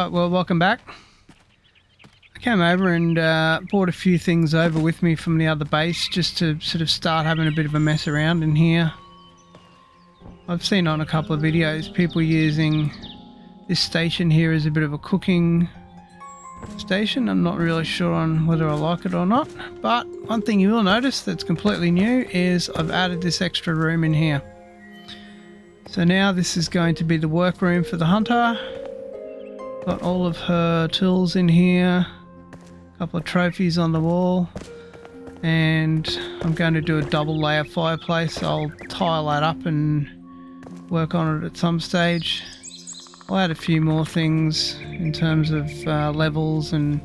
Alright, well, welcome back. I came over and brought a few things over with me from the other base just to sort of start having a bit of a mess around in here. I've seen on a couple of videos people using this station here as a bit of a cooking station. I'm not really sure on whether I like it or not, but one thing you will notice that's completely new is I've added this extra room in here. So now this is going to be the workroom for the hunter. Got all of her tools in here, a couple of trophies on the wall, and I'm going to do a double layer fireplace. I'll tile that up and work on it at some stage. I'll add a few more things in terms of levels and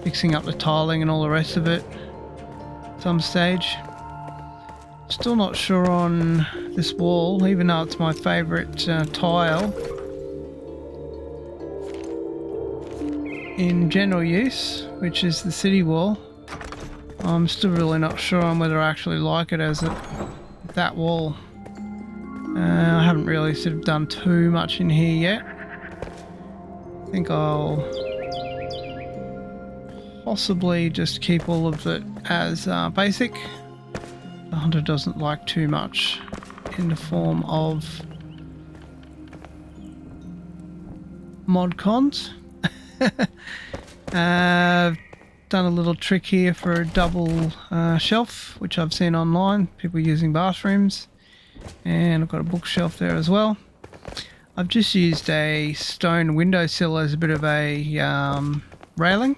fixing up the tiling and all the rest of it at some stage. Still not sure on this wall, even though it's my favourite tile in general use, which is the city wall. I'm still really not sure on whether I actually like it as that wall. I haven't really sort of done too much in here yet. I think I'll possibly just keep all of it as basic. The hunter doesn't like too much in the form of mod cons. I've done a little trick here for a double shelf, which I've seen online, people using bathrooms, and I've got a bookshelf there as well. I've just used a stone windowsill as a bit of a railing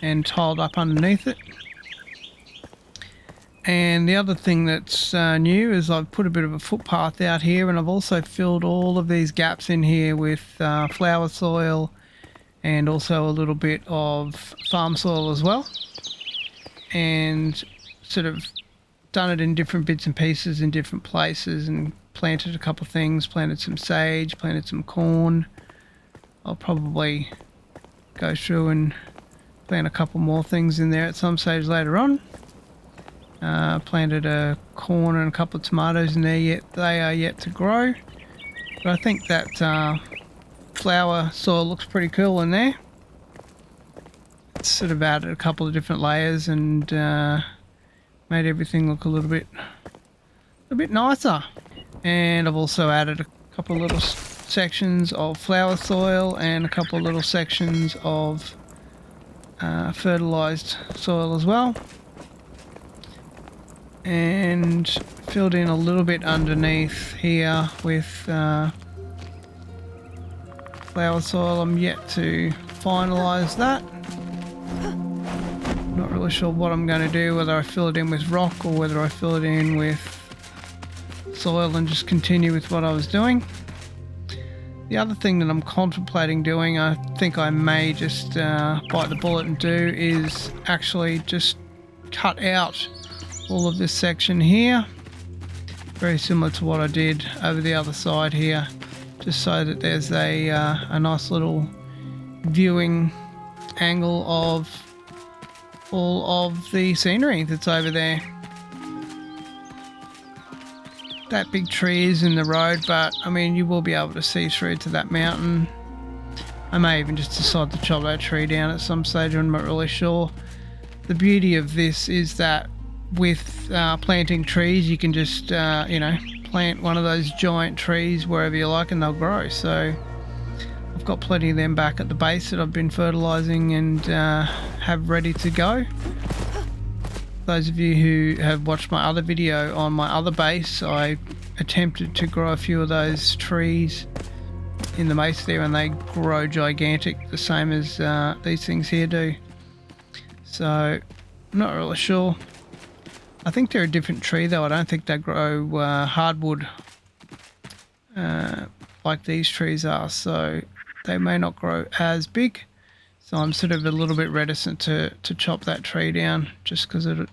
and tiled up underneath it. And the other thing that's new is I've put a bit of a footpath out here, and I've also filled all of these gaps in here with flower soil and also a little bit of farm soil as well, and sort of done it in different bits and pieces in different places, and planted a couple of things, planted some sage, planted some corn. I'll probably go through and plant a couple more things in there at some stage later on. Planted a corn and a couple of tomatoes in there, yet they are yet to grow, but I think that flower soil looks pretty cool in there. It's sort of added a couple of different layers and made everything look a little bit nicer. And I've also added a couple of little sections of flower soil and a couple of little sections of fertilized soil as well, and filled in a little bit underneath here with flower soil. I'm yet to finalise that. Not really sure what I'm going to do, whether I fill it in with rock or whether I fill it in with soil and just continue with what I was doing. The other thing that I'm contemplating doing, I think I may just bite the bullet and do, is actually just cut out all of this section here, very similar to what I did over the other side here, just so that there's a nice little viewing angle of all of the scenery that's over there. That big tree is in the road, but I mean, you will be able to see through to that mountain. I may even just decide to chop that tree down at some stage, I'm not really sure. The beauty of this is that with planting trees, you can just plant one of those giant trees wherever you like and they'll grow. So I've got plenty of them back at the base that I've been fertilizing and have ready to go. Those of you who have watched my other video on my other base, I attempted to grow a few of those trees in the base there, and they grow gigantic, the same as these things here do. So I'm not really sure. I think they're a different tree though. I don't think they grow hardwood like these trees are, so they may not grow as big. So I'm sort of a little bit reticent to chop that tree down, just because at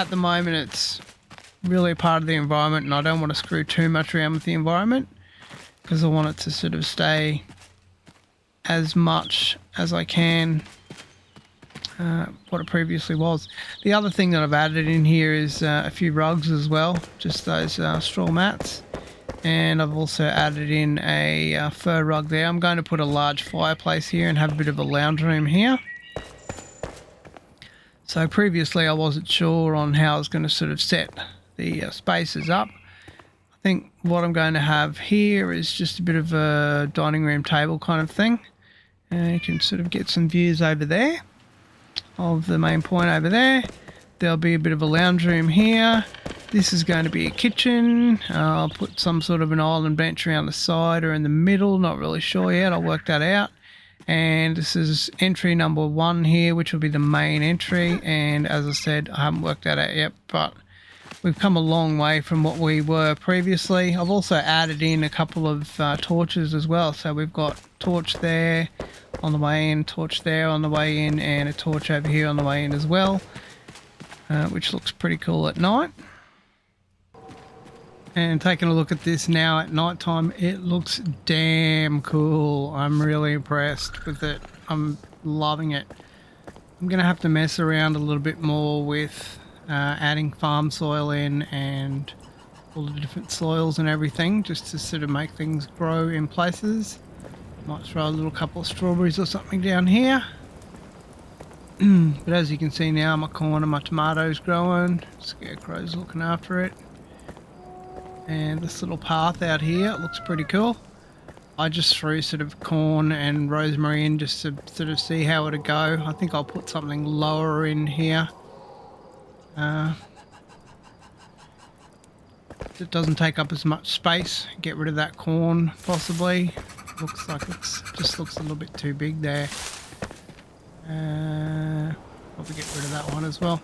the moment it's really a part of the environment, and I don't want to screw too much around with the environment, because I want it to sort of stay as much as I can what it previously was. The other thing that I've added in here is a few rugs as well, just those straw mats. And I've also added in a fur rug there. I'm going to put a large fireplace here and have a bit of a lounge room here. So previously I wasn't sure on how I was going to sort of set the spaces up. I think what I'm going to have here is just a bit of a dining room table kind of thing. And you can sort of get some views over there of the main point over there. There'll be a bit of a lounge room here. This is going to be a kitchen. I'll put some sort of an island bench around the side or in the middle. Not really sure yet. I'll work that out. And this is entry number 1 here, which will be the main entry. And as I said, I haven't worked that out yet, but we've come a long way from what we were previously. I've also added in a couple of torches as well. So we've got torch there on the way in, torch there on the way in, and a torch over here on the way in as well, which looks pretty cool at night. And taking a look at this now at night time, it looks damn cool. I'm really impressed with it. I'm loving it. I'm going to have to mess around a little bit more with adding farm soil in and all the different soils and everything, just to sort of make things grow in places. Might throw a little couple of strawberries or something down here. But as you can see now, my corn and my tomatoes growing. Scarecrow's looking after it. And this little path out here, it looks pretty cool. I just threw sort of corn and rosemary in just to sort of see how it'd go. I think I'll put something lower in here. It doesn't take up as much space. Get rid of that corn, possibly. Looks like it's just looks a little bit too big there. Probably get rid of that one as well.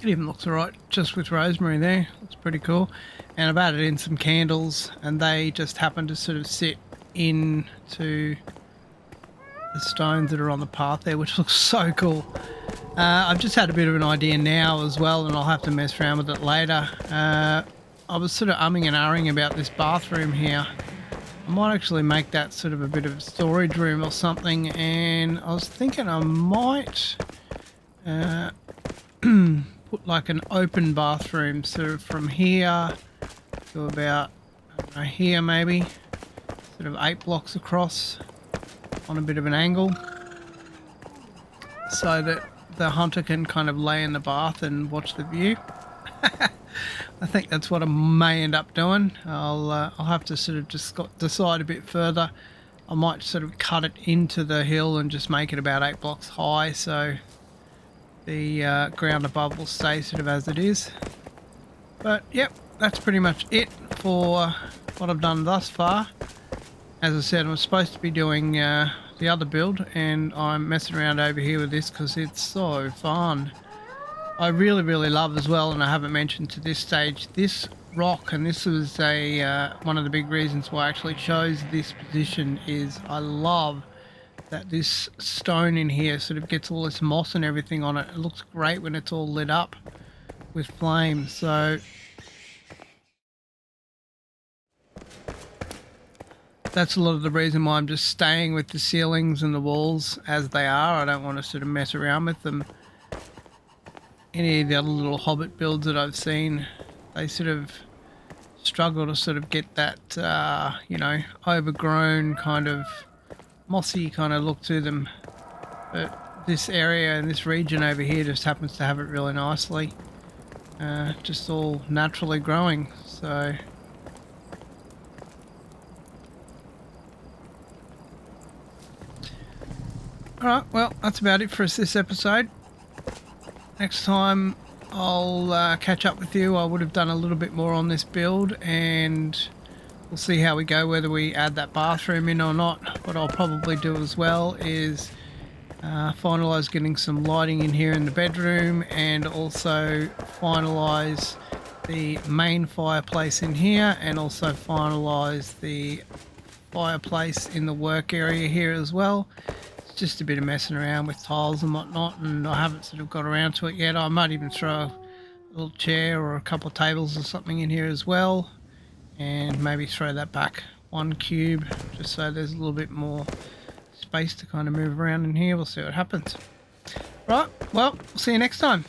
It even looks alright just with rosemary there. Looks pretty cool. And I've added in some candles, and they just happen to sort of sit into the stones that are on the path there, which looks so cool. I've just had a bit of an idea now as well, and I'll have to mess around with it later. I was sort of umming and ahhing about this bathroom here. I might actually make that sort of a bit of a storage room or something, and I was thinking I might put like an open bathroom, sort of from here to about, I don't know, here maybe, sort of 8 blocks across on a bit of an angle, so that the hunter can kind of lay in the bath and watch the view. I think that's what I may end up doing. I'll have to sort of just decide a bit further. I might sort of cut it into the hill and just make it about 8 blocks high, so the ground above will stay sort of as it is. But yep, that's pretty much it for what I've done thus far. As I said, I'm supposed to be doing the other build, and I'm messing around over here with this because it's so fun. I really love as well, and I haven't mentioned to this stage, this rock, and this was a one of the big reasons why I actually chose this position, is I love that this stone in here sort of gets all this moss and everything on it. It looks great when it's all lit up with flames. So that's a lot of the reason why I'm just staying with the ceilings and the walls as they are. I don't want to sort of mess around with them. Any of the other little Hobbit builds that I've seen, they sort of struggle to sort of get that, you know, overgrown kind of mossy kind of look to them. But this area and this region over here just happens to have it really nicely. Just all naturally growing, so... Alright, well, that's about it for us this episode. Next time I'll catch up with you. I would have done a little bit more on this build, and we'll see how we go, whether we add that bathroom in or not. What I'll probably do as well is finalise getting some lighting in here in the bedroom, and also finalise the main fireplace in here, and also finalise the fireplace in the work area here as well. Just a bit of messing around with tiles and whatnot, and I haven't sort of got around to it yet. I might even throw a little chair or a couple of tables or something in here as well, and maybe throw that back 1 cube just so there's a little bit more space to kind of move around in here. We'll see what happens. Right, well, we'll see you next time.